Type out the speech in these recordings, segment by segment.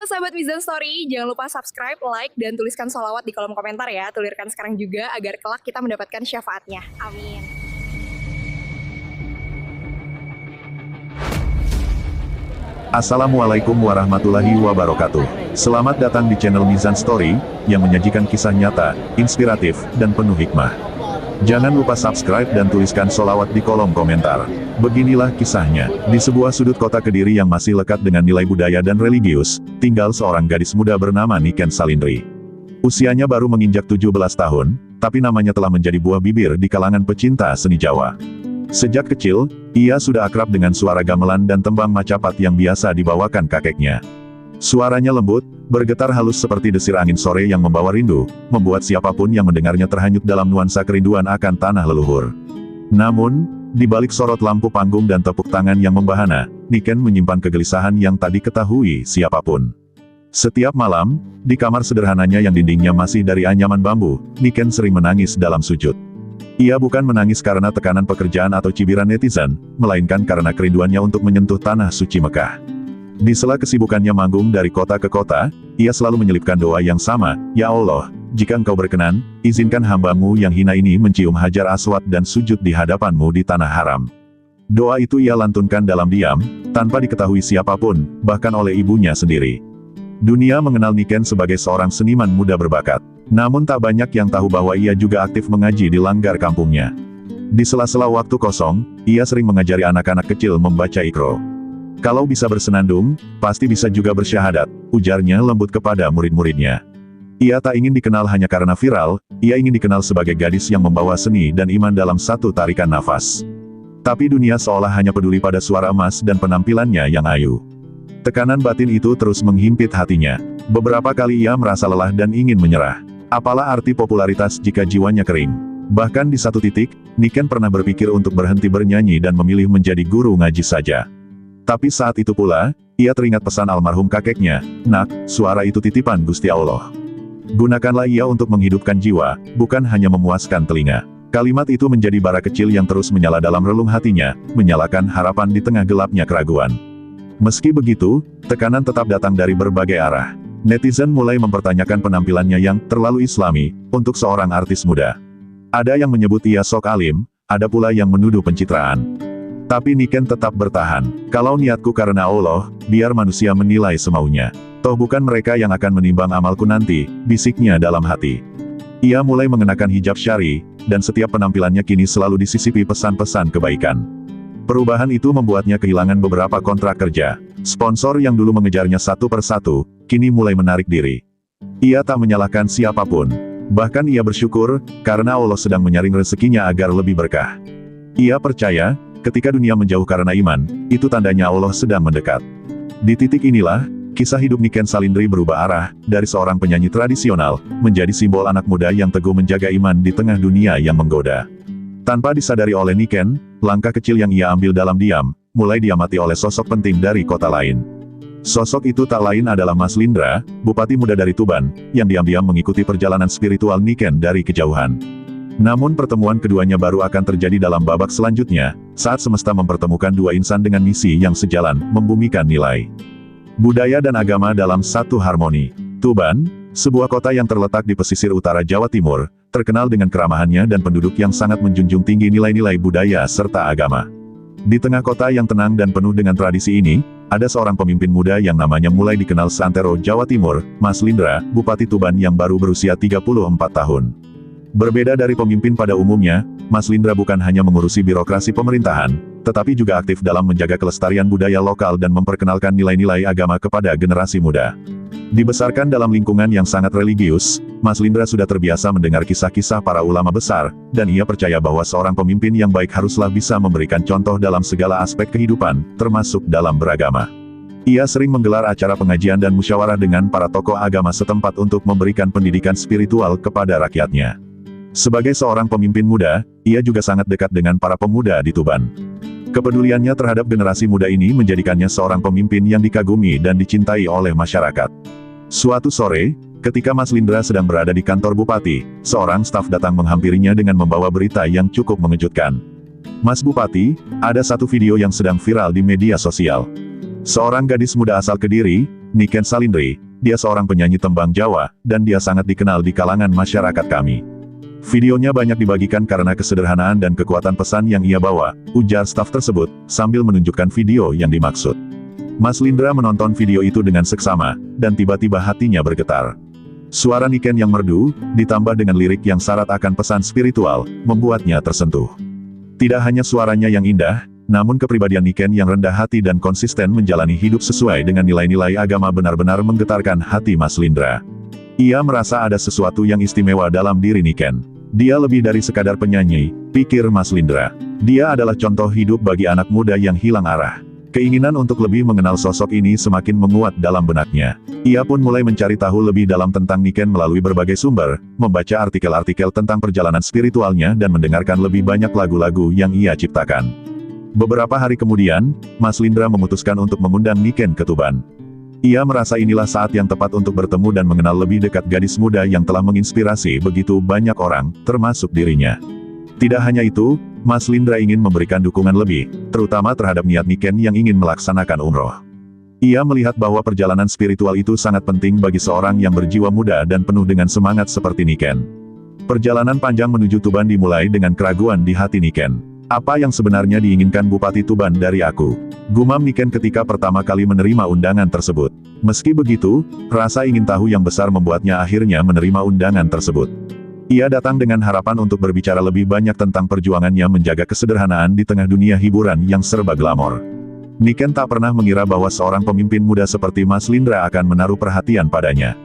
Sahabat Mizan Story, jangan lupa subscribe, like, dan tuliskan sholawat di kolom komentar ya. Tulirkan sekarang juga agar kelak kita mendapatkan syafaatnya. Amin. Assalamualaikum warahmatullahi wabarakatuh. Selamat datang di channel Mizan Story, yang menyajikan kisah nyata, inspiratif, dan penuh hikmah. Jangan lupa subscribe dan tuliskan sholawat di kolom komentar. Beginilah kisahnya. Di sebuah sudut kota Kediri yang masih lekat dengan nilai budaya dan religius, tinggal seorang gadis muda bernama Niken Salindri. Usianya baru menginjak 17 tahun, tapi namanya telah menjadi buah bibir di kalangan pecinta seni Jawa. Sejak kecil, ia sudah akrab dengan suara gamelan dan tembang Macapat yang biasa dibawakan kakeknya. Suaranya lembut, bergetar halus seperti desir angin sore yang membawa rindu, membuat siapapun yang mendengarnya terhanyut dalam nuansa kerinduan akan tanah leluhur. Namun, di balik sorot lampu panggung dan tepuk tangan yang membahana, Niken menyimpan kegelisahan yang tak diketahui siapapun. Setiap malam, di kamar sederhananya yang dindingnya masih dari anyaman bambu, Niken sering menangis dalam sujud. Ia bukan menangis karena tekanan pekerjaan atau cibiran netizen, melainkan karena kerinduannya untuk menyentuh tanah suci Mekah. Di sela kesibukannya manggung dari kota ke kota, ia selalu menyelipkan doa yang sama, "Ya Allah, jika Engkau berkenan, izinkan hamba-Mu yang hina ini mencium Hajar Aswad dan sujud di hadapan-Mu di tanah haram." Doa itu ia lantunkan dalam diam, tanpa diketahui siapapun, bahkan oleh ibunya sendiri. Dunia mengenal Niken sebagai seorang seniman muda berbakat. Namun tak banyak yang tahu bahwa ia juga aktif mengaji di langgar kampungnya. Di sela-sela waktu kosong, ia sering mengajari anak-anak kecil membaca Iqra. "Kalau bisa bersenandung, pasti bisa juga bersyahadat," ujarnya lembut kepada murid-muridnya. Ia tak ingin dikenal hanya karena viral, ia ingin dikenal sebagai gadis yang membawa seni dan iman dalam satu tarikan nafas. Tapi dunia seolah hanya peduli pada suara emas dan penampilannya yang ayu. Tekanan batin itu terus menghimpit hatinya. Beberapa kali ia merasa lelah dan ingin menyerah. Apalah arti popularitas jika jiwanya kering? Bahkan di satu titik, Niken pernah berpikir untuk berhenti bernyanyi dan memilih menjadi guru ngaji saja. Tapi saat itu pula, ia teringat pesan almarhum kakeknya, "Nak, suara itu titipan Gusti Allah. Gunakanlah ia untuk menghidupkan jiwa, bukan hanya memuaskan telinga." Kalimat itu menjadi bara kecil yang terus menyala dalam relung hatinya, menyalakan harapan di tengah gelapnya keraguan. Meski begitu, tekanan tetap datang dari berbagai arah. Netizen mulai mempertanyakan penampilannya yang terlalu islami, untuk seorang artis muda. Ada yang menyebut ia sok alim, ada pula yang menuduh pencitraan. Tapi Niken tetap bertahan. "Kalau niatku karena Allah, biar manusia menilai semaunya. Toh bukan mereka yang akan menimbang amalku nanti," bisiknya dalam hati. Ia mulai mengenakan hijab syar'i, dan setiap penampilannya kini selalu disisipi pesan-pesan kebaikan. Perubahan itu membuatnya kehilangan beberapa kontrak kerja. Sponsor yang dulu mengejarnya satu persatu, kini mulai menarik diri. Ia tak menyalahkan siapapun. Bahkan ia bersyukur, karena Allah sedang menyaring rezekinya agar lebih berkah. Ia percaya, ketika dunia menjauh karena iman, itu tandanya Allah sedang mendekat. Di titik inilah, kisah hidup Niken Salindri berubah arah, dari seorang penyanyi tradisional, menjadi simbol anak muda yang teguh menjaga iman di tengah dunia yang menggoda. Tanpa disadari oleh Niken, langkah kecil yang ia ambil dalam diam, mulai diamati oleh sosok penting dari kota lain. Sosok itu tak lain adalah Mas Lindra, bupati muda dari Tuban, yang diam-diam mengikuti perjalanan spiritual Niken dari kejauhan. Namun pertemuan keduanya baru akan terjadi dalam babak selanjutnya, saat semesta mempertemukan dua insan dengan misi yang sejalan, membumikan nilai budaya dan agama dalam satu harmoni. Tuban, sebuah kota yang terletak di pesisir utara Jawa Timur, terkenal dengan keramahannya dan penduduk yang sangat menjunjung tinggi nilai-nilai budaya serta agama. Di tengah kota yang tenang dan penuh dengan tradisi ini, ada seorang pemimpin muda yang namanya mulai dikenal seantero Jawa Timur, Mas Lindra, Bupati Tuban yang baru berusia 34 tahun. Berbeda dari pemimpin pada umumnya, Mas Lindra bukan hanya mengurusi birokrasi pemerintahan, tetapi juga aktif dalam menjaga kelestarian budaya lokal dan memperkenalkan nilai-nilai agama kepada generasi muda. Dibesarkan dalam lingkungan yang sangat religius, Mas Lindra sudah terbiasa mendengar kisah-kisah para ulama besar, dan ia percaya bahwa seorang pemimpin yang baik haruslah bisa memberikan contoh dalam segala aspek kehidupan, termasuk dalam beragama. Ia sering menggelar acara pengajian dan musyawarah dengan para tokoh agama setempat untuk memberikan pendidikan spiritual kepada rakyatnya. Sebagai seorang pemimpin muda, ia juga sangat dekat dengan para pemuda di Tuban. Kepeduliannya terhadap generasi muda ini menjadikannya seorang pemimpin yang dikagumi dan dicintai oleh masyarakat. Suatu sore, ketika Mas Lindra sedang berada di kantor bupati, seorang staf datang menghampirinya dengan membawa berita yang cukup mengejutkan. "Mas Bupati, ada satu video yang sedang viral di media sosial. Seorang gadis muda asal Kediri, Niken Salindri. Dia seorang penyanyi tembang Jawa, dan dia sangat dikenal di kalangan masyarakat kami. Videonya banyak dibagikan karena kesederhanaan dan kekuatan pesan yang ia bawa, ujar staf tersebut, sambil menunjukkan video yang dimaksud. Mas Lindra menonton video itu dengan seksama, dan tiba-tiba hatinya bergetar. Suara Niken yang merdu, ditambah dengan lirik yang syarat akan pesan spiritual, membuatnya tersentuh. Tidak hanya suaranya yang indah, namun kepribadian Niken yang rendah hati dan konsisten menjalani hidup sesuai dengan nilai-nilai agama benar-benar menggetarkan hati Mas Lindra. Ia merasa ada sesuatu yang istimewa dalam diri Niken. Dia lebih dari sekadar penyanyi, pikir Mas Lindra. Dia adalah contoh hidup bagi anak muda yang hilang arah. Keinginan untuk lebih mengenal sosok ini semakin menguat dalam benaknya. Ia pun mulai mencari tahu lebih dalam tentang Niken melalui berbagai sumber, membaca artikel-artikel tentang perjalanan spiritualnya dan mendengarkan lebih banyak lagu-lagu yang ia ciptakan. Beberapa hari kemudian, Mas Lindra memutuskan untuk mengundang Niken ke Tuban. Ia merasa inilah saat yang tepat untuk bertemu dan mengenal lebih dekat gadis muda yang telah menginspirasi begitu banyak orang, termasuk dirinya. Tidak hanya itu, Mas Lindra ingin memberikan dukungan lebih, terutama terhadap niat Niken yang ingin melaksanakan umroh. Ia melihat bahwa perjalanan spiritual itu sangat penting bagi seorang yang berjiwa muda dan penuh dengan semangat seperti Niken. Perjalanan panjang menuju Tuban dimulai dengan keraguan di hati Niken. Apa yang sebenarnya diinginkan Bupati Tuban dari aku? Gumam Niken ketika pertama kali menerima undangan tersebut. Meski begitu, rasa ingin tahu yang besar membuatnya akhirnya menerima undangan tersebut. Ia datang dengan harapan untuk berbicara lebih banyak tentang perjuangannya menjaga kesederhanaan di tengah dunia hiburan yang serba glamor. Niken tak pernah mengira bahwa seorang pemimpin muda seperti Mas Lindra akan menaruh perhatian padanya.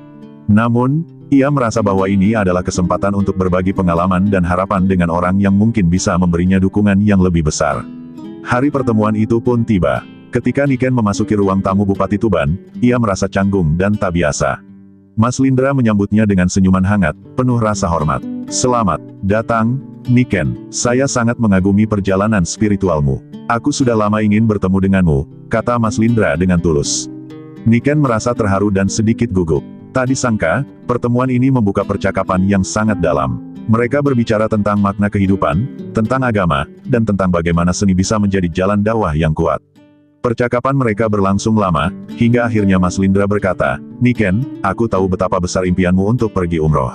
Namun, ia merasa bahwa ini adalah kesempatan untuk berbagi pengalaman dan harapan dengan orang yang mungkin bisa memberinya dukungan yang lebih besar. Hari pertemuan itu pun tiba. Ketika Niken memasuki ruang tamu Bupati Tuban, ia merasa canggung dan tak biasa. Mas Lindra menyambutnya dengan senyuman hangat, penuh rasa hormat. Selamat datang, Niken. Saya sangat mengagumi perjalanan spiritualmu. Aku sudah lama ingin bertemu denganmu, kata Mas Lindra dengan tulus. Niken merasa terharu dan sedikit gugup. Tak disangka, pertemuan ini membuka percakapan yang sangat dalam. Mereka berbicara tentang makna kehidupan, tentang agama, dan tentang bagaimana seni bisa menjadi jalan dakwah yang kuat. Percakapan mereka berlangsung lama, hingga akhirnya Mas Lindra berkata, Niken, aku tahu betapa besar impianmu untuk pergi umroh.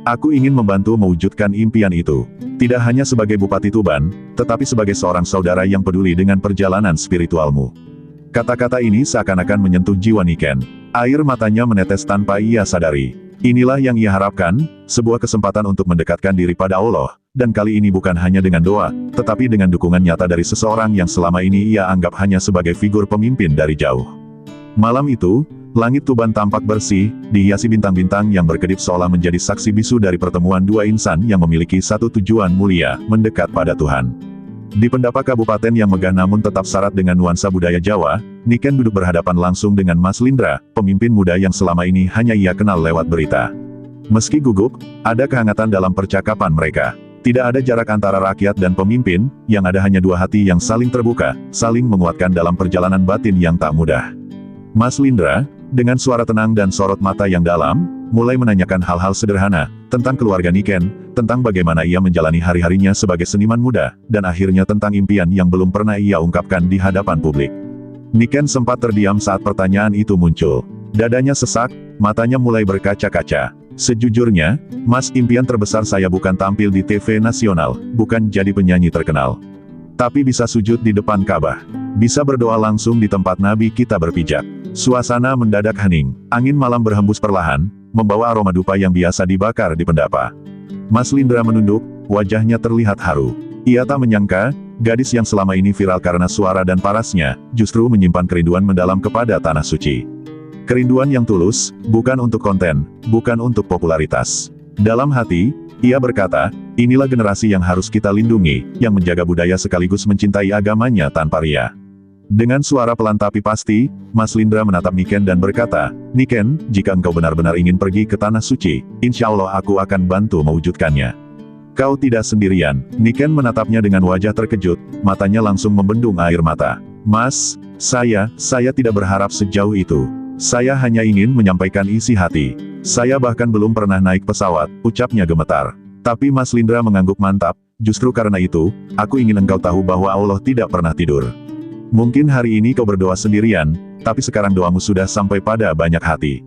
Aku ingin membantu mewujudkan impian itu. Tidak hanya sebagai Bupati Tuban, tetapi sebagai seorang saudara yang peduli dengan perjalanan spiritualmu. Kata-kata ini seakan-akan menyentuh jiwa Niken. Air matanya menetes tanpa ia sadari. Inilah yang ia harapkan, sebuah kesempatan untuk mendekatkan diri pada Allah, dan kali ini bukan hanya dengan doa, tetapi dengan dukungan nyata dari seseorang yang selama ini ia anggap hanya sebagai figur pemimpin dari jauh. Malam itu, langit Tuban tampak bersih, dihiasi bintang-bintang yang berkedip seolah menjadi saksi bisu dari pertemuan dua insan yang memiliki satu tujuan mulia, mendekat pada Tuhan. Di pendopo kabupaten yang megah namun tetap syarat dengan nuansa budaya Jawa, Niken duduk berhadapan langsung dengan Mas Lindra, pemimpin muda yang selama ini hanya ia kenal lewat berita. Meski gugup, ada kehangatan dalam percakapan mereka. Tidak ada jarak antara rakyat dan pemimpin, yang ada hanya dua hati yang saling terbuka, saling menguatkan dalam perjalanan batin yang tak mudah. Mas Lindra, dengan suara tenang dan sorot mata yang dalam, mulai menanyakan hal-hal sederhana, tentang keluarga Niken, tentang bagaimana ia menjalani hari-harinya sebagai seniman muda, dan akhirnya tentang impian yang belum pernah ia ungkapkan di hadapan publik. Niken sempat terdiam saat pertanyaan itu muncul. Dadanya sesak, matanya mulai berkaca-kaca. Sejujurnya, Mas, impian terbesar saya bukan tampil di TV nasional, bukan jadi penyanyi terkenal. Tapi bisa sujud di depan Ka'bah. Bisa berdoa langsung di tempat Nabi kita berpijak. Suasana mendadak hening. Angin malam berhembus perlahan, membawa aroma dupa yang biasa dibakar di pendapa. Mas Lindra menunduk, wajahnya terlihat haru. Ia tak menyangka, gadis yang selama ini viral karena suara dan parasnya, justru menyimpan kerinduan mendalam kepada tanah suci. Kerinduan yang tulus, bukan untuk konten, bukan untuk popularitas. Dalam hati, ia berkata, inilah generasi yang harus kita lindungi, yang menjaga budaya sekaligus mencintai agamanya tanpa ria. Dengan suara pelan tapi pasti, Mas Lindra menatap Niken dan berkata, Niken, jika engkau benar-benar ingin pergi ke tanah suci, insya Allah aku akan bantu mewujudkannya. Kau tidak sendirian. Niken menatapnya dengan wajah terkejut, matanya langsung membendung air mata. Mas, saya tidak berharap sejauh itu. Saya hanya ingin menyampaikan isi hati. Saya bahkan belum pernah naik pesawat, ucapnya gemetar. Tapi Mas Lindra mengangguk mantap, justru karena itu, aku ingin engkau tahu bahwa Allah tidak pernah tidur. Mungkin hari ini kau berdoa sendirian, tapi sekarang doamu sudah sampai pada banyak hati.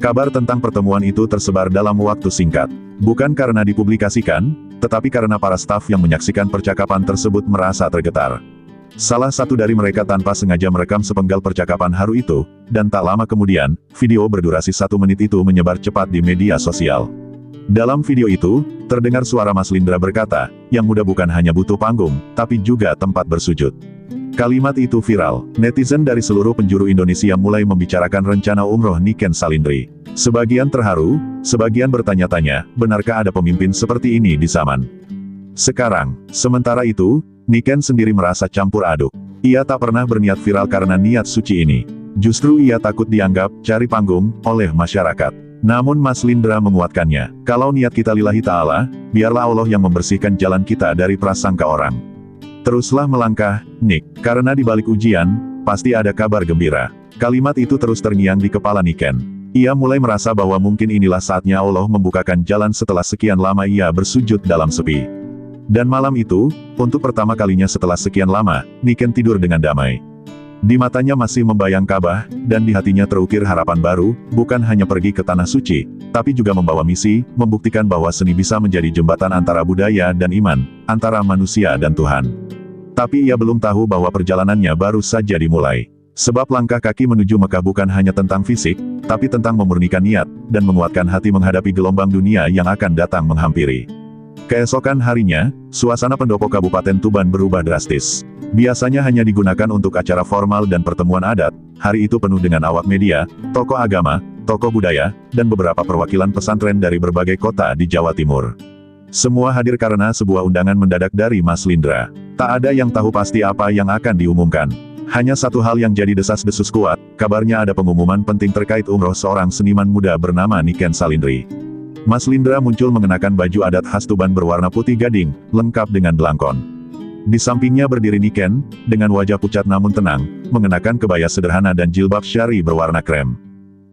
Kabar tentang pertemuan itu tersebar dalam waktu singkat. Bukan karena dipublikasikan, tetapi karena para staf yang menyaksikan percakapan tersebut merasa tergetar. Salah satu dari mereka tanpa sengaja merekam sepenggal percakapan haru itu, dan tak lama kemudian, video berdurasi 1 menit itu menyebar cepat di media sosial. Dalam video itu, terdengar suara Mas Lindra berkata, yang muda bukan hanya butuh panggung, tapi juga tempat bersujud. Kalimat itu viral, netizen dari seluruh penjuru Indonesia mulai membicarakan rencana umroh Niken Salindri. Sebagian terharu, sebagian bertanya-tanya, benarkah ada pemimpin seperti ini di zaman sekarang? Sementara itu, Niken sendiri merasa campur aduk. Ia tak pernah berniat viral karena niat suci ini. Justru ia takut dianggap cari panggung oleh masyarakat. Namun Mas Lindra menguatkannya, kalau niat kita lillahi ta'ala, biarlah Allah yang membersihkan jalan kita dari prasangka orang. Teruslah melangkah, Nick, karena di balik ujian, pasti ada kabar gembira. Kalimat itu terus terngiang di kepala Niken. Ia mulai merasa bahwa mungkin inilah saatnya Allah membukakan jalan setelah sekian lama ia bersujud dalam sepi. Dan malam itu, untuk pertama kalinya setelah sekian lama, Niken tidur dengan damai. Di matanya masih membayang Ka'bah, dan di hatinya terukir harapan baru, bukan hanya pergi ke Tanah Suci, tapi juga membawa misi, membuktikan bahwa seni bisa menjadi jembatan antara budaya dan iman, antara manusia dan Tuhan. Tapi ia belum tahu bahwa perjalanannya baru saja dimulai. Sebab langkah kaki menuju Mekah bukan hanya tentang fisik, tapi tentang memurnikan niat, dan menguatkan hati menghadapi gelombang dunia yang akan datang menghampiri. Keesokan harinya, suasana pendopo Kabupaten Tuban berubah drastis. Biasanya hanya digunakan untuk acara formal dan pertemuan adat, hari itu penuh dengan awak media, tokoh agama, tokoh budaya, dan beberapa perwakilan pesantren dari berbagai kota di Jawa Timur. Semua hadir karena sebuah undangan mendadak dari Mas Lindra. Tak ada yang tahu pasti apa yang akan diumumkan. Hanya satu hal yang jadi desas-desus kuat, kabarnya ada pengumuman penting terkait umroh seorang seniman muda bernama Niken Salindri. Mas Lindra muncul mengenakan baju adat khas Tuban berwarna putih gading, lengkap dengan belangkon. Di sampingnya berdiri Niken, dengan wajah pucat namun tenang, mengenakan kebaya sederhana dan jilbab syari berwarna krem.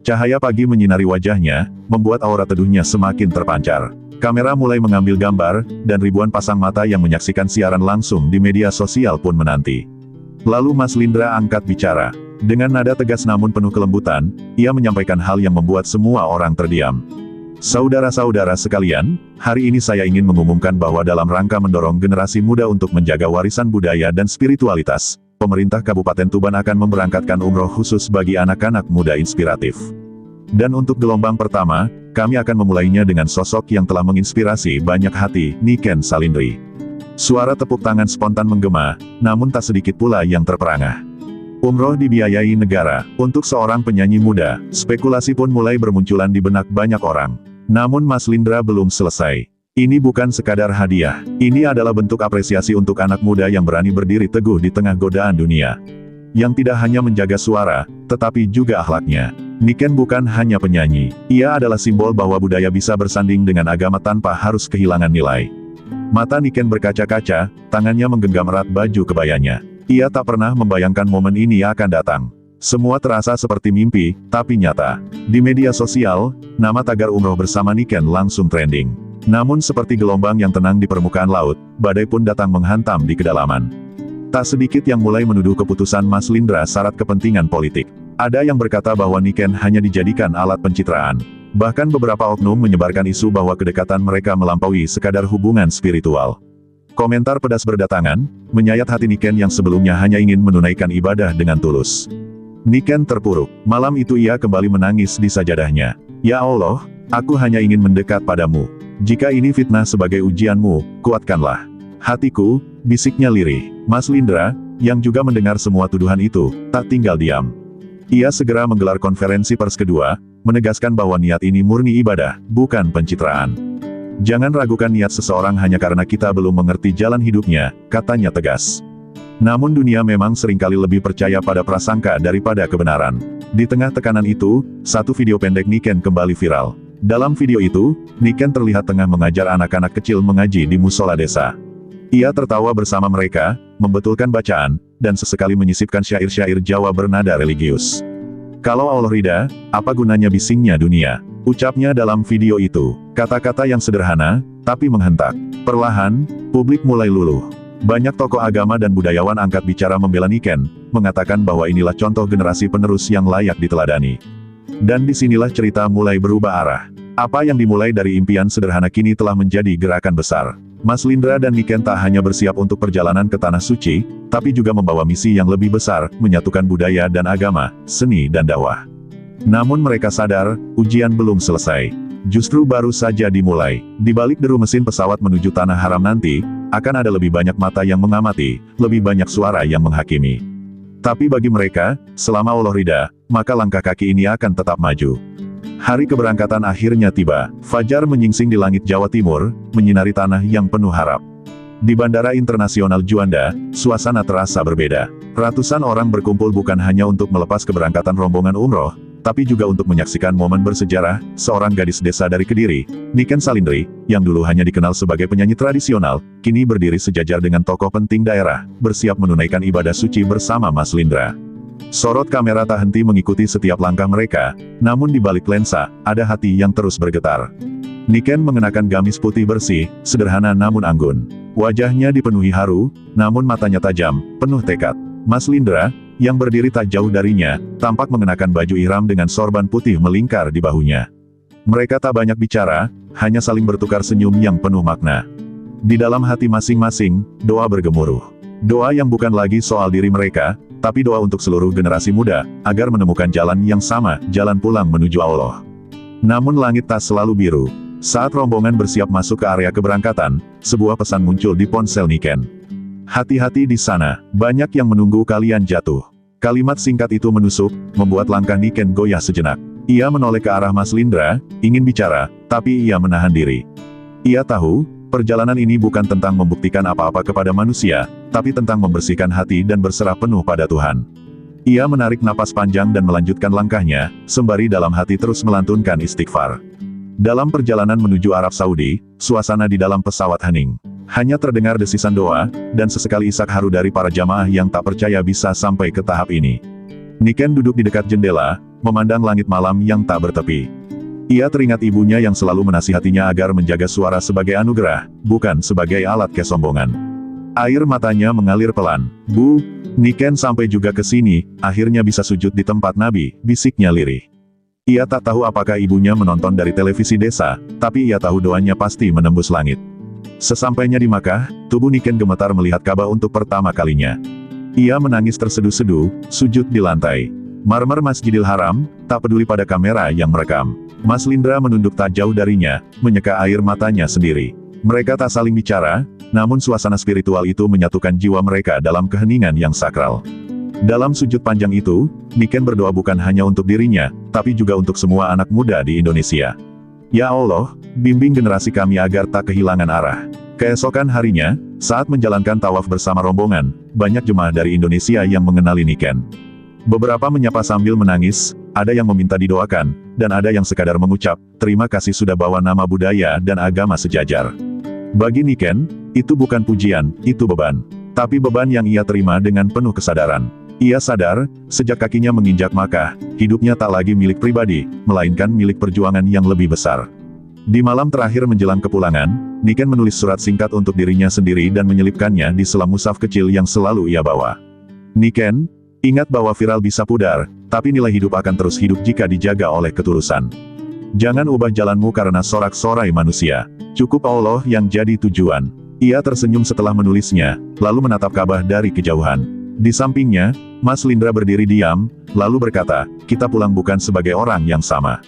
Cahaya pagi menyinari wajahnya, membuat aura teduhnya semakin terpancar. Kamera mulai mengambil gambar, dan ribuan pasang mata yang menyaksikan siaran langsung di media sosial pun menanti. Lalu Mas Lindra angkat bicara. Dengan nada tegas namun penuh kelembutan, ia menyampaikan hal yang membuat semua orang terdiam. Saudara-saudara sekalian, hari ini saya ingin mengumumkan bahwa dalam rangka mendorong generasi muda untuk menjaga warisan budaya dan spiritualitas, pemerintah Kabupaten Tuban akan memberangkatkan umroh khusus bagi anak-anak muda inspiratif. Dan untuk gelombang pertama, kami akan memulainya dengan sosok yang telah menginspirasi banyak hati, Niken Salindri. Suara tepuk tangan spontan menggema, namun tak sedikit pula yang terperangah. Umroh dibiayai negara. Untuk seorang penyanyi muda, spekulasi pun mulai bermunculan di benak banyak orang. Namun Mas Lindra belum selesai. Ini bukan sekadar hadiah. Ini adalah bentuk apresiasi untuk anak muda yang berani berdiri teguh di tengah godaan dunia. Yang tidak hanya menjaga suara, tetapi juga akhlaknya. Niken bukan hanya penyanyi. Ia adalah simbol bahwa budaya bisa bersanding dengan agama tanpa harus kehilangan nilai. Mata Niken berkaca-kaca, tangannya menggenggam erat baju kebayanya. Ia tak pernah membayangkan momen ini akan datang. Semua terasa seperti mimpi, tapi nyata. Di media sosial, nama tagar umroh bersama Niken langsung trending. Namun seperti gelombang yang tenang di permukaan laut, badai pun datang menghantam di kedalaman. Tak sedikit yang mulai menuduh keputusan Mas Lindra syarat kepentingan politik. Ada yang berkata bahwa Niken hanya dijadikan alat pencitraan. Bahkan beberapa oknum menyebarkan isu bahwa kedekatan mereka melampaui sekadar hubungan spiritual. Komentar pedas berdatangan, menyayat hati Niken yang sebelumnya hanya ingin menunaikan ibadah dengan tulus. Niken terpuruk. Malam itu ia kembali menangis di sajadahnya. Ya Allah, aku hanya ingin mendekat padamu. Jika ini fitnah sebagai ujianmu, kuatkanlah hatiku, bisiknya lirih. Mas Lindra, yang juga mendengar semua tuduhan itu, tak tinggal diam. Ia segera menggelar konferensi pers kedua, menegaskan bahwa niat ini murni ibadah, bukan pencitraan. Jangan ragukan niat seseorang hanya karena kita belum mengerti jalan hidupnya, katanya tegas. Namun dunia memang seringkali lebih percaya pada prasangka daripada kebenaran. Di tengah tekanan itu, satu video pendek Niken kembali viral. Dalam video itu, Niken terlihat tengah mengajar anak-anak kecil mengaji di musola desa. Ia tertawa bersama mereka, membetulkan bacaan, dan sesekali menyisipkan syair-syair Jawa bernada religius. Kalau Allah ridha, apa gunanya bisingnya dunia? Ucapnya dalam video itu. Kata-kata yang sederhana, tapi menghentak. Perlahan, publik mulai luluh. Banyak tokoh agama dan budayawan angkat bicara membela Niken, mengatakan bahwa inilah contoh generasi penerus yang layak diteladani. Dan disinilah cerita mulai berubah arah. Apa yang dimulai dari impian sederhana kini telah menjadi gerakan besar. Mas Lindra dan Niken tak hanya bersiap untuk perjalanan ke Tanah Suci, tapi juga membawa misi yang lebih besar, menyatukan budaya dan agama, seni dan dakwah. Namun mereka sadar, ujian belum selesai. Justru baru saja dimulai. Di balik deru mesin pesawat menuju Tanah Haram nanti, akan ada lebih banyak mata yang mengamati, lebih banyak suara yang menghakimi. Tapi bagi mereka, selama Allah ridha, maka langkah kaki ini akan tetap maju. Hari keberangkatan akhirnya tiba. Fajar menyingsing di langit Jawa Timur, menyinari tanah yang penuh harap. Di Bandara Internasional Juanda, suasana terasa berbeda. Ratusan orang berkumpul bukan hanya untuk melepas keberangkatan rombongan umroh, tapi juga untuk menyaksikan momen bersejarah. Seorang gadis desa dari Kediri, Niken Salindri, yang dulu hanya dikenal sebagai penyanyi tradisional, kini berdiri sejajar dengan tokoh penting daerah, bersiap menunaikan ibadah suci bersama Mas Lindra. Sorot kamera tak henti mengikuti setiap langkah mereka, namun di balik lensa, ada hati yang terus bergetar. Niken mengenakan gamis putih bersih, sederhana namun anggun. Wajahnya dipenuhi haru, namun matanya tajam, penuh tekad. Mas Lindra, yang berdiri tak jauh darinya, tampak mengenakan baju ihram dengan sorban putih melingkar di bahunya. Mereka tak banyak bicara, hanya saling bertukar senyum yang penuh makna. Di dalam hati masing-masing, doa bergemuruh. Doa yang bukan lagi soal diri mereka, tapi doa untuk seluruh generasi muda, agar menemukan jalan yang sama, jalan pulang menuju Allah. Namun langit tak selalu biru. Saat rombongan bersiap masuk ke area keberangkatan, sebuah pesan muncul di ponsel Niken. Hati-hati di sana, banyak yang menunggu kalian jatuh. Kalimat singkat itu menusuk, membuat langkah Niken goyah sejenak. Ia menoleh ke arah Mas Lindra, ingin bicara, tapi ia menahan diri. Ia tahu, perjalanan ini bukan tentang membuktikan apa-apa kepada manusia, tapi tentang membersihkan hati dan berserah penuh pada Tuhan. Ia menarik napas panjang dan melanjutkan langkahnya, sembari dalam hati terus melantunkan istighfar. Dalam perjalanan menuju Arab Saudi, suasana di dalam pesawat hening. Hanya terdengar desisan doa, dan sesekali isak haru dari para jamaah yang tak percaya bisa sampai ke tahap ini. Niken duduk di dekat jendela, memandang langit malam yang tak bertepi. Ia teringat ibunya yang selalu menasihatinya agar menjaga suara sebagai anugerah, bukan sebagai alat kesombongan. Air matanya mengalir pelan. Bu, Niken sampai juga ke sini, akhirnya bisa sujud di tempat Nabi, bisiknya lirih. Ia tak tahu apakah ibunya menonton dari televisi desa, tapi ia tahu doanya pasti menembus langit. Sesampainya di Makkah, tubuh Niken gemetar melihat Ka'bah untuk pertama kalinya. Ia menangis terseduh-seduh, sujud di lantai marmer Masjidil Haram, tak peduli pada kamera yang merekam. Mas Lindra menunduk tak jauh darinya, menyeka air matanya sendiri. Mereka tak saling bicara, namun suasana spiritual itu menyatukan jiwa mereka dalam keheningan yang sakral. Dalam sujud panjang itu, Niken berdoa bukan hanya untuk dirinya, tapi juga untuk semua anak muda di Indonesia. Ya Allah, bimbing generasi kami agar tak kehilangan arah. Keesokan harinya, saat menjalankan tawaf bersama rombongan, banyak jemaah dari Indonesia yang mengenali Niken. Beberapa menyapa sambil menangis, ada yang meminta didoakan, dan ada yang sekadar mengucap, terima kasih sudah bawa nama budaya dan agama sejajar. Bagi Niken, itu bukan pujian, itu beban. Tapi beban yang ia terima dengan penuh kesadaran. Ia sadar, sejak kakinya menginjak Makkah, hidupnya tak lagi milik pribadi, melainkan milik perjuangan yang lebih besar. Di malam terakhir menjelang kepulangan, Niken menulis surat singkat untuk dirinya sendiri dan menyelipkannya di selam mushaf kecil yang selalu ia bawa. Niken, ingat bahwa viral bisa pudar, tapi nilai hidup akan terus hidup jika dijaga oleh ketulusan. Jangan ubah jalanmu karena sorak-sorai manusia. Cukup Allah yang jadi tujuan. Ia tersenyum setelah menulisnya, lalu menatap Ka'bah dari kejauhan. Di sampingnya, Mas Lindra berdiri diam, lalu berkata, kita pulang bukan sebagai orang yang sama.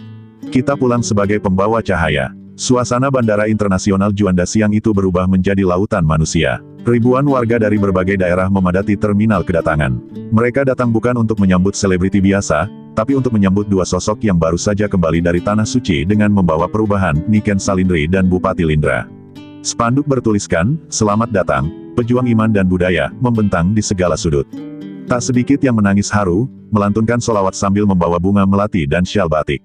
Kita pulang sebagai pembawa cahaya. Suasana Bandara Internasional Juanda siang itu berubah menjadi lautan manusia. Ribuan warga dari berbagai daerah memadati terminal kedatangan. Mereka datang bukan untuk menyambut selebriti biasa, tapi untuk menyambut dua sosok yang baru saja kembali dari Tanah Suci dengan membawa perubahan, Niken Salindri dan Bupati Lindra. Spanduk bertuliskan, selamat datang, pejuang iman dan budaya, membentang di segala sudut. Tak sedikit yang menangis haru, melantunkan solawat sambil membawa bunga melati dan syal batik.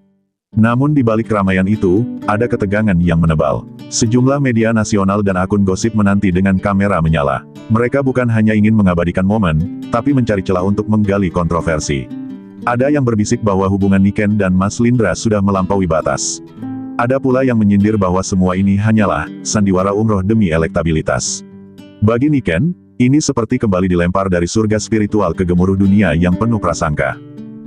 Namun di balik keramaian itu, ada ketegangan yang menebal. Sejumlah media nasional dan akun gosip menanti dengan kamera menyala. Mereka bukan hanya ingin mengabadikan momen, tapi mencari celah untuk menggali kontroversi. Ada yang berbisik bahwa hubungan Niken dan Mas Lindra sudah melampaui batas. Ada pula yang menyindir bahwa semua ini hanyalah sandiwara umroh demi elektabilitas. Bagi Niken, ini seperti kembali dilempar dari surga spiritual ke gemuruh dunia yang penuh prasangka.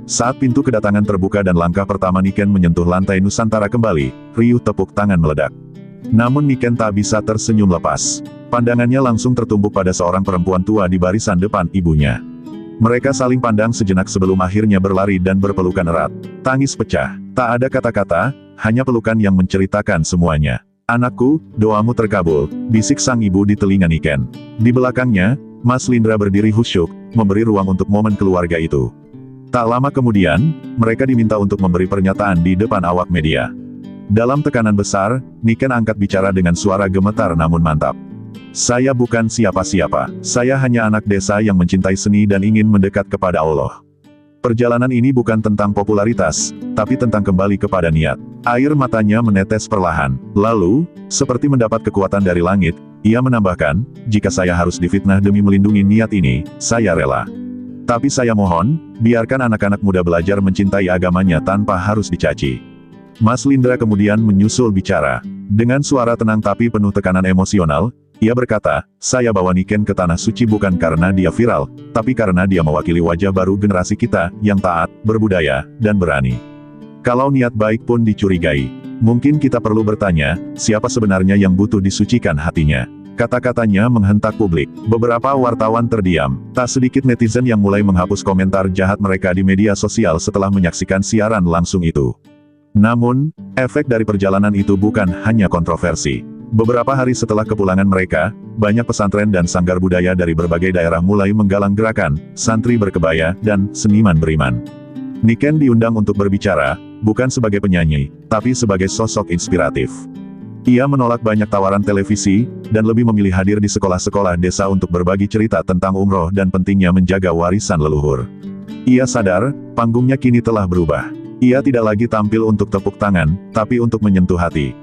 Saat pintu kedatangan terbuka dan langkah pertama Niken menyentuh lantai Nusantara kembali, riuh tepuk tangan meledak. Namun Niken tak bisa tersenyum lepas. Pandangannya langsung tertumbuk pada seorang perempuan tua di barisan depan ibunya. Mereka saling pandang sejenak sebelum akhirnya berlari dan berpelukan erat. Tangis pecah. Tak ada kata-kata, hanya pelukan yang menceritakan semuanya. "Anakku, doamu terkabul," bisik sang ibu di telinga Niken. Di belakangnya, Mas Lindra berdiri khusyuk, memberi ruang untuk momen keluarga itu. Tak lama kemudian, mereka diminta untuk memberi pernyataan di depan awak media. Dalam tekanan besar, Niken angkat bicara dengan suara gemetar namun mantap. "Saya bukan siapa-siapa. Saya hanya anak desa yang mencintai seni dan ingin mendekat kepada Allah. Perjalanan ini bukan tentang popularitas, tapi tentang kembali kepada niat." Air matanya menetes perlahan. Lalu, seperti mendapat kekuatan dari langit, ia menambahkan, "Jika saya harus difitnah demi melindungi niat ini, saya rela. Tapi saya mohon, biarkan anak-anak muda belajar mencintai agamanya tanpa harus dicaci." Mas Lindra kemudian menyusul bicara. Dengan suara tenang tapi penuh tekanan emosional, ia berkata, "Saya bawa Niken ke Tanah Suci bukan karena dia viral, tapi karena dia mewakili wajah baru generasi kita, yang taat, berbudaya, dan berani. Kalau niat baik pun dicurigai, mungkin kita perlu bertanya, siapa sebenarnya yang butuh disucikan hatinya?" Kata-katanya menghentak publik. Beberapa wartawan terdiam. Tak sedikit netizen yang mulai menghapus komentar jahat mereka di media sosial setelah menyaksikan siaran langsung itu. Namun, efek dari perjalanan itu bukan hanya kontroversi. Beberapa hari setelah kepulangan mereka, banyak pesantren dan sanggar budaya dari berbagai daerah mulai menggalang gerakan, santri berkebaya, dan seniman beriman. Niken diundang untuk berbicara, bukan sebagai penyanyi, tapi sebagai sosok inspiratif. Ia menolak banyak tawaran televisi, dan lebih memilih hadir di sekolah-sekolah desa untuk berbagi cerita tentang umroh dan pentingnya menjaga warisan leluhur. Ia sadar, panggungnya kini telah berubah. Ia tidak lagi tampil untuk tepuk tangan, tapi untuk menyentuh hati.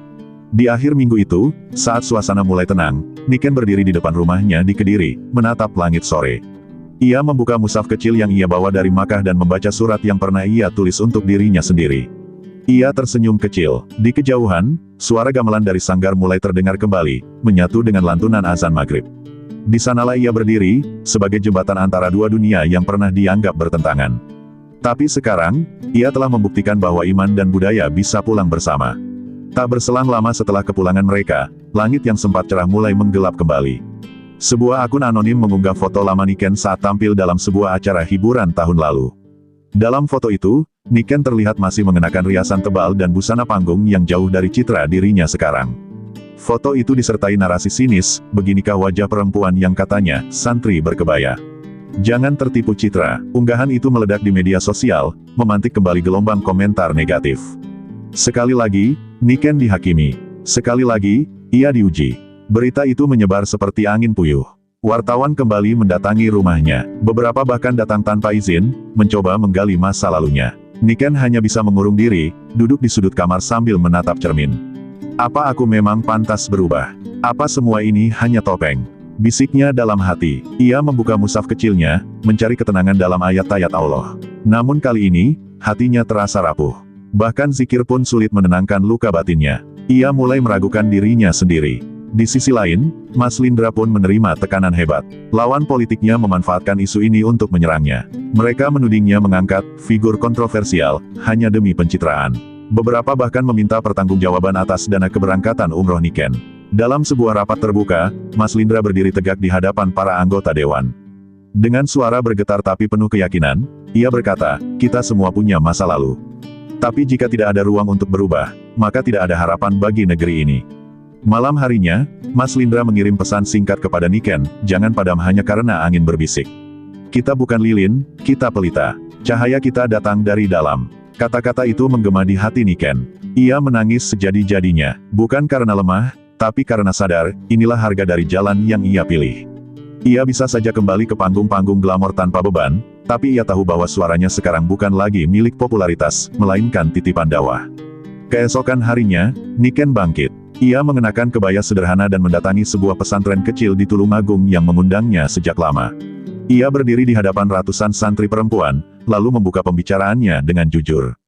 Di akhir minggu itu, saat suasana mulai tenang, Niken berdiri di depan rumahnya di Kediri, menatap langit sore. Ia membuka mushaf kecil yang ia bawa dari Makkah dan membaca surat yang pernah ia tulis untuk dirinya sendiri. Ia tersenyum kecil. Di kejauhan, suara gamelan dari sanggar mulai terdengar kembali, menyatu dengan lantunan azan maghrib. Di sanalah ia berdiri, sebagai jembatan antara dua dunia yang pernah dianggap bertentangan. Tapi sekarang, ia telah membuktikan bahwa iman dan budaya bisa pulang bersama. Tak berselang lama setelah kepulangan mereka, langit yang sempat cerah mulai menggelap kembali. Sebuah akun anonim mengunggah foto lama Niken saat tampil dalam sebuah acara hiburan tahun lalu. Dalam foto itu, Niken terlihat masih mengenakan riasan tebal dan busana panggung yang jauh dari citra dirinya sekarang. Foto itu disertai narasi sinis, "Beginikah wajah perempuan yang katanya santri berkebaya?" Jangan tertipu citra. Unggahan itu meledak di media sosial, memantik kembali gelombang komentar negatif. Sekali lagi, Niken dihakimi. Sekali lagi, ia diuji. Berita itu menyebar seperti angin puyuh. Wartawan kembali mendatangi rumahnya. Beberapa bahkan datang tanpa izin, mencoba menggali masa lalunya. Niken hanya bisa mengurung diri, duduk di sudut kamar sambil menatap cermin. "Apa aku memang pantas berubah? Apa semua ini hanya topeng?" bisiknya dalam hati. Ia membuka mushaf kecilnya, mencari ketenangan dalam ayat-ayat Allah. Namun kali ini, hatinya terasa rapuh. Bahkan zikir pun sulit menenangkan luka batinnya. Ia mulai meragukan dirinya sendiri. Di sisi lain, Mas Lindra pun menerima tekanan hebat. Lawan politiknya memanfaatkan isu ini untuk menyerangnya. Mereka menudingnya mengangkat figur kontroversial, hanya demi pencitraan. Beberapa bahkan meminta pertanggungjawaban atas dana keberangkatan umroh Niken. Dalam sebuah rapat terbuka, Mas Lindra berdiri tegak di hadapan para anggota dewan. Dengan suara bergetar tapi penuh keyakinan, ia berkata, "Kita semua punya masa lalu. Tapi jika tidak ada ruang untuk berubah, maka tidak ada harapan bagi negeri ini." Malam harinya, Mas Lindra mengirim pesan singkat kepada Niken, "Jangan padam hanya karena angin berbisik. Kita bukan lilin, kita pelita. Cahaya kita datang dari dalam." Kata-kata itu menggema di hati Niken. Ia menangis sejadi-jadinya, bukan karena lemah, tapi karena sadar, inilah harga dari jalan yang ia pilih. Ia bisa saja kembali ke panggung-panggung glamor tanpa beban, tapi ia tahu bahwa suaranya sekarang bukan lagi milik popularitas, melainkan titipan dakwah. Keesokan harinya, Niken bangkit. Ia mengenakan kebaya sederhana dan mendatangi sebuah pesantren kecil di Tulungagung yang mengundangnya sejak lama. Ia berdiri di hadapan ratusan santri perempuan, lalu membuka pembicaraannya dengan jujur.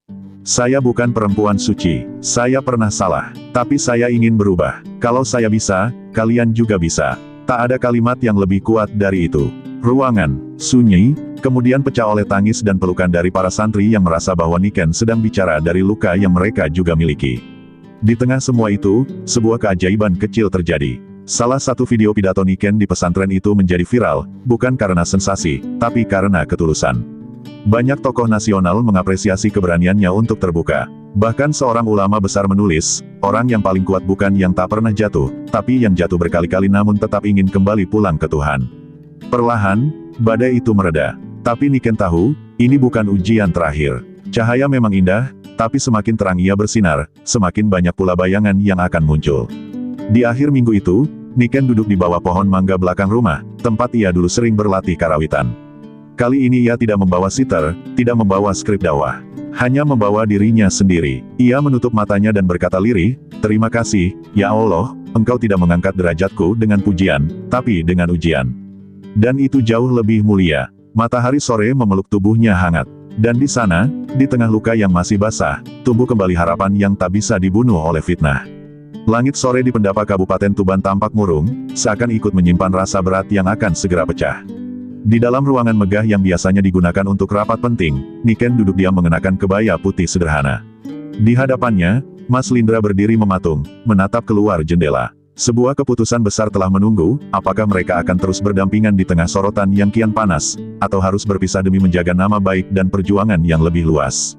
"Saya bukan perempuan suci, saya pernah salah, tapi saya ingin berubah. Kalau saya bisa, kalian juga bisa." Tak ada kalimat yang lebih kuat dari itu. Ruangan sunyi, kemudian pecah oleh tangis dan pelukan dari para santri yang merasa bahwa Niken sedang bicara dari luka yang mereka juga miliki. Di tengah semua itu, sebuah keajaiban kecil terjadi. Salah satu video pidato Niken di pesantren itu menjadi viral, bukan karena sensasi, tapi karena ketulusan. Banyak tokoh nasional mengapresiasi keberaniannya untuk terbuka. Bahkan seorang ulama besar menulis, orang yang paling kuat bukan yang tak pernah jatuh, tapi yang jatuh berkali-kali namun tetap ingin kembali pulang ke Tuhan. Perlahan, badai itu mereda. Tapi Niken tahu, ini bukan ujian terakhir. Cahaya memang indah, tapi semakin terang ia bersinar, semakin banyak pula bayangan yang akan muncul. Di akhir minggu itu, Niken duduk di bawah pohon mangga belakang rumah, tempat ia dulu sering berlatih karawitan. Kali ini ia tidak membawa sitar, tidak membawa skrip dakwah. Hanya membawa dirinya sendiri. Ia menutup matanya dan berkata lirih, "Terima kasih, ya Allah, Engkau tidak mengangkat derajatku dengan pujian, tapi dengan ujian." Dan itu jauh lebih mulia. Matahari sore memeluk tubuhnya hangat. Dan di sana, di tengah luka yang masih basah, tumbuh kembali harapan yang tak bisa dibunuh oleh fitnah. Langit sore di pendapat Kabupaten Tuban tampak murung, seakan ikut menyimpan rasa berat yang akan segera pecah. Di dalam ruangan megah yang biasanya digunakan untuk rapat penting, Niken duduk diam mengenakan kebaya putih sederhana. Di hadapannya, Mas Lindra berdiri mematung, menatap keluar jendela. Sebuah keputusan besar telah menunggu, apakah mereka akan terus berdampingan di tengah sorotan yang kian panas, atau harus berpisah demi menjaga nama baik dan perjuangan yang lebih luas.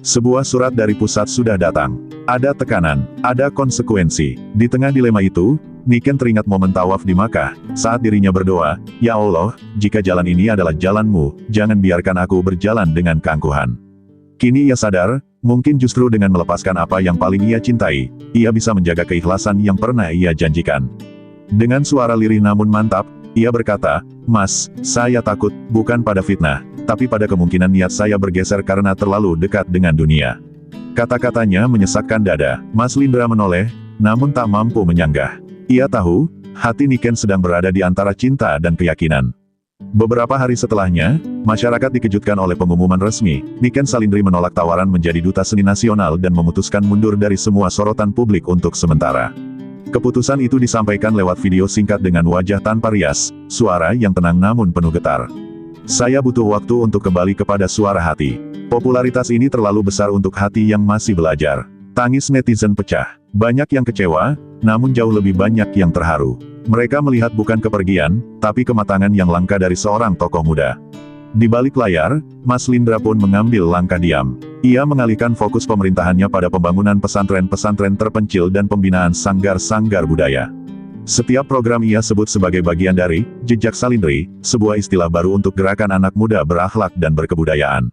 Sebuah surat dari pusat sudah datang. Ada tekanan, ada konsekuensi. Di tengah dilema itu, Niken teringat momen tawaf di Makkah, saat dirinya berdoa, "Ya Allah, jika jalan ini adalah jalan-Mu, jangan biarkan aku berjalan dengan keangkuhan." Kini ia sadar, mungkin justru dengan melepaskan apa yang paling ia cintai, ia bisa menjaga keikhlasan yang pernah ia janjikan. Dengan suara lirih namun mantap, ia berkata, "Mas, saya takut, bukan pada fitnah, tapi pada kemungkinan niat saya bergeser karena terlalu dekat dengan dunia." Kata-katanya menyesakkan dada. Mas Lindra menoleh, namun tak mampu menyanggah. Ia tahu, hati Niken sedang berada di antara cinta dan keyakinan. Beberapa hari setelahnya, masyarakat dikejutkan oleh pengumuman resmi, Niken Salindri menolak tawaran menjadi duta seni nasional dan memutuskan mundur dari semua sorotan publik untuk sementara. Keputusan itu disampaikan lewat video singkat dengan wajah tanpa rias, suara yang tenang namun penuh getar. "Saya butuh waktu untuk kembali kepada suara hati. Popularitas ini terlalu besar untuk hati yang masih belajar." Tangis netizen pecah. Banyak yang kecewa, namun jauh lebih banyak yang terharu. Mereka melihat bukan kepergian, tapi kematangan yang langka dari seorang tokoh muda. Di balik layar, Mas Lindra pun mengambil langkah diam. Ia mengalihkan fokus pemerintahannya pada pembangunan pesantren-pesantren terpencil dan pembinaan sanggar-sanggar budaya. Setiap program ia sebut sebagai bagian dari Jejak Salindri, sebuah istilah baru untuk gerakan anak muda berakhlak dan berkebudayaan.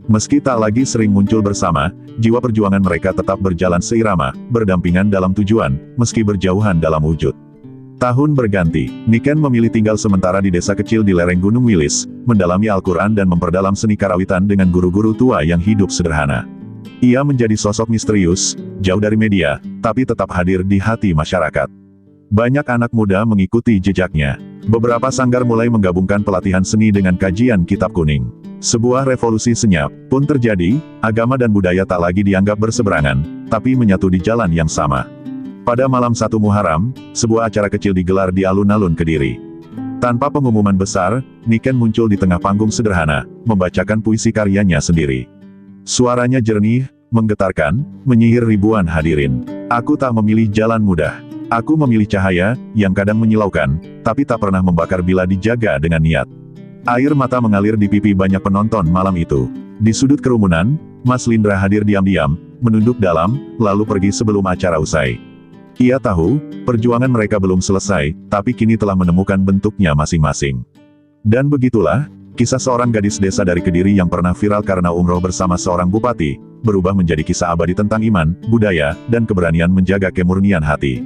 Meski tak lagi sering muncul bersama, jiwa perjuangan mereka tetap berjalan seirama, berdampingan dalam tujuan, meski berjauhan dalam wujud. Tahun berganti, Niken memilih tinggal sementara di desa kecil di lereng Gunung Wilis, mendalami Al-Quran dan memperdalam seni karawitan dengan guru-guru tua yang hidup sederhana. Ia menjadi sosok misterius, jauh dari media, tapi tetap hadir di hati masyarakat. Banyak anak muda mengikuti jejaknya. Beberapa sanggar mulai menggabungkan pelatihan seni dengan kajian kitab kuning. Sebuah revolusi senyap pun terjadi, agama dan budaya tak lagi dianggap berseberangan, tapi menyatu di jalan yang sama. Pada malam 1 Muharram, sebuah acara kecil digelar di alun-alun Kediri. Tanpa pengumuman besar, Niken muncul di tengah panggung sederhana, membacakan puisi karyanya sendiri. Suaranya jernih, menggetarkan, menyihir ribuan hadirin. "Aku tak memilih jalan mudah. Aku memilih cahaya, yang kadang menyilaukan, tapi tak pernah membakar bila dijaga dengan niat." Air mata mengalir di pipi banyak penonton malam itu. Di sudut kerumunan, Mas Lindra hadir diam-diam, menunduk dalam, lalu pergi sebelum acara usai. Ia tahu, perjuangan mereka belum selesai, tapi kini telah menemukan bentuknya masing-masing. Dan begitulah, kisah seorang gadis desa dari Kediri yang pernah viral karena umroh bersama seorang bupati, berubah menjadi kisah abadi tentang iman, budaya, dan keberanian menjaga kemurnian hati.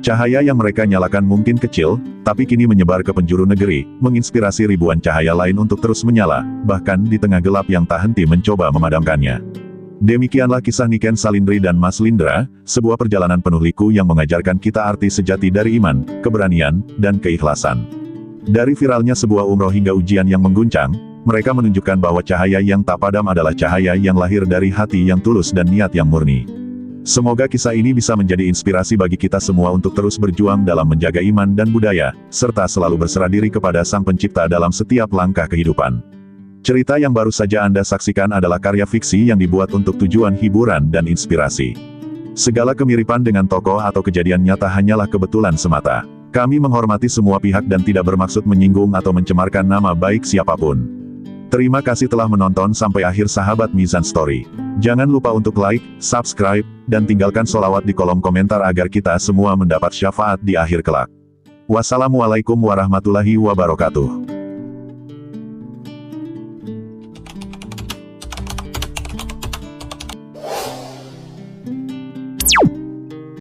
Cahaya yang mereka nyalakan mungkin kecil, tapi kini menyebar ke penjuru negeri, menginspirasi ribuan cahaya lain untuk terus menyala, bahkan di tengah gelap yang tak henti mencoba memadamkannya. Demikianlah kisah Niken Salindri dan Mas Lindra, sebuah perjalanan penuh liku yang mengajarkan kita arti sejati dari iman, keberanian, dan keikhlasan. Dari viralnya sebuah umroh hingga ujian yang mengguncang, mereka menunjukkan bahwa cahaya yang tak padam adalah cahaya yang lahir dari hati yang tulus dan niat yang murni. Semoga kisah ini bisa menjadi inspirasi bagi kita semua untuk terus berjuang dalam menjaga iman dan budaya, serta selalu berserah diri kepada Sang Pencipta dalam setiap langkah kehidupan. Cerita yang baru saja Anda saksikan adalah karya fiksi yang dibuat untuk tujuan hiburan dan inspirasi. Segala kemiripan dengan tokoh atau kejadian nyata hanyalah kebetulan semata. Kami menghormati semua pihak dan tidak bermaksud menyinggung atau mencemarkan nama baik siapapun. Terima kasih telah menonton sampai akhir sahabat Mizan Story. Jangan lupa untuk like, subscribe, dan tinggalkan sholawat di kolom komentar agar kita semua mendapat syafaat di akhir kelak. Wassalamualaikum warahmatullahi wabarakatuh.